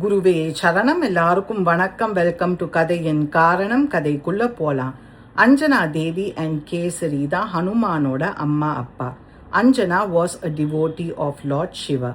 குருவே சரணம். எல்லாருக்கும் வணக்கம். வெல்கம் டு கதையின் காரணம். கதைக்குள்ள போலாம். அஞ்சனா தேவி அண்ட் கேசரி தான் ஹனுமானோட அம்மா அப்பா. Anjana was a devotee of lord Shiva.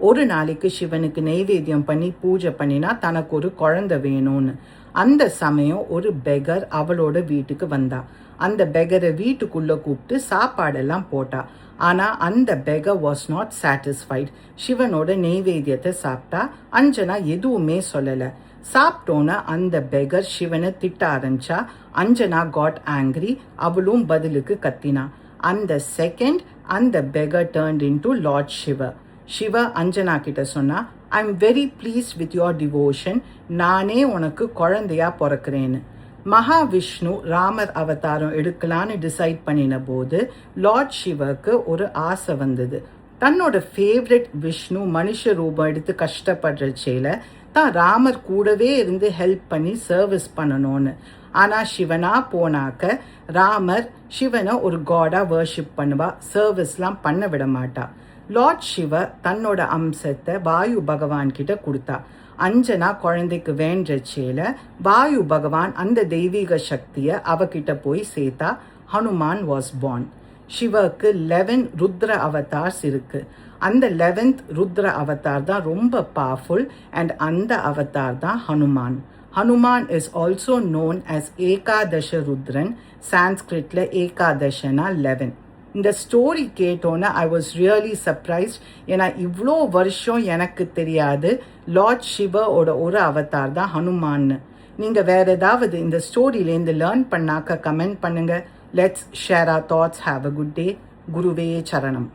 ஒரு நாளைக்கு சிவனுக்கு நெய்வேத்தியம் பண்ணி பூஜை பண்ணினா தனக்கு ஒரு குழந்தை வேணும்னு. அந்த சமயம் ஒரு பெகர் அவளோட வீட்டுக்கு வந்தா. அந்த பெகரை வீட்டுக்குள்ள கூப்பிட்டு சாப்பாடெல்லாம் போட்டா. ஆனா அந்த பெகர் வாஸ் நாட் சாட்டிஸ்ஃபைட். சிவனோட நெய்வேத்தியத்தை சாப்பிட்டா. அஞ்சனா எதுவுமே சொல்லல. சாப்பிட்டோன்னு அந்த பெகர் சிவனை திட்ட ஆரம்பிச்சா. Anjana got angry. அவளும் பதிலுக்கு கத்தினா. அந்த செகண்ட் அந்த beggar turned into lord Shiva. Shiva Anjana கிட்ட சொன்னா, I am very pleased with your devotion. நானே உனக்கு குழந்தையா பிறக்கிறேன்னு. மகாவிஷ்ணு ராமர் அவதாரம் எடுக்கலான்னு டிசைட் பண்ணின போது லார்ட் சிவாக்கு ஒரு ஆசை வந்தது. தன்னோட ஃபேவரட் விஷ்ணு மனுஷ ரூபம் எடுத்து கஷ்டப்படுறச்சேல தான் ராமர் கூடவே இருந்து ஹெல்ப் பண்ணி சர்வீஸ் பண்ணணும்னு. ஆனா சிவனா போனாக்க ராமர் சிவனை ஒரு காடா வர்ஷிப் பண்ணுவா, சர்வீஸ்லாம் பண்ண விட மாட்டா. லார்ட் சிவா தன்னோட அம்சத்தை வாயு பகவான் கிட்ட கொடுத்தா. அஞ்சனா குழந்தைக்கு வேண்டச்சேல வாயு பகவான் அந்த தெய்வீக சக்தியை அவகிட்ட போய் சேர்த்தா. Hanuman was born. சிவக்கு 11 ருத்ர அவதார்ஸ் இருக்கு. அந்த 11th ருத்ர அவதார் தான் ரொம்ப பவர்ஃபுல் அண்ட் அந்த அவதார் தான் Hanuman. Hanuman is also known as Ekadasha Rudran. சான்ஸ்கிரிட்ல ஏகாதசனா 11. இந்த ஸ்டோரி கேட்டோன்னே ஐ வாஸ் ரியலி சர்ப்ரைஸ்ட். ஏன்னா இவ்வளோ வருஷம் எனக்கு தெரியாது லார்ட் சிவாவோட ஒரு அவதார் தான் ஹனுமான்னு. நீங்கள் வேற ஏதாவது இந்த ஸ்டோரியிலேருந்து லேர்ன் பண்ணாக்க கமெண்ட் பண்ணுங்க. Let's share our thoughts. Have a good day. குருவே சரணம்.